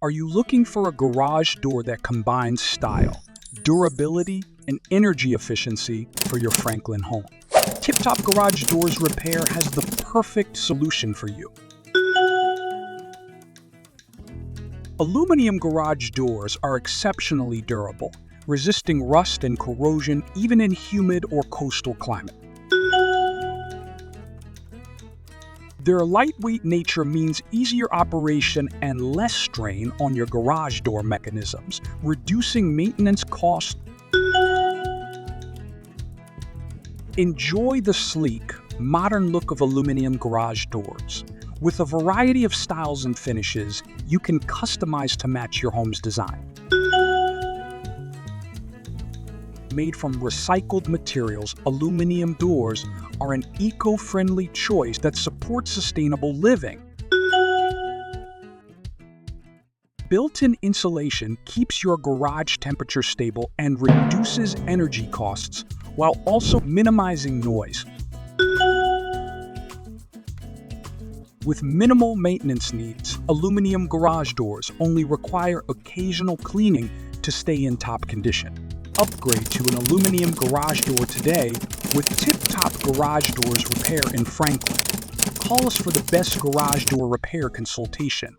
Are you looking for a garage door that combines style, durability, and energy efficiency for your Franklin home? Tip Top Garage Doors Repair has the perfect solution for you. Aluminum garage doors are exceptionally durable, resisting rust and corrosion even in humid or coastal climate. Their lightweight nature means easier operation and less strain on your garage door mechanisms, reducing maintenance costs. Enjoy the sleek, modern look of aluminum garage doors. With a variety of styles and finishes, you can customize to match your home's design. Made from recycled materials, aluminum doors are an eco-friendly choice that supports sustainable living. Built-in insulation keeps your garage temperature stable and reduces energy costs while also minimizing noise. With minimal maintenance needs, aluminum garage doors only require occasional cleaning to stay in top condition. Upgrade to an aluminum garage door today with Tip Top Garage Doors Repair in Franklin. Call us for the best garage door repair consultation.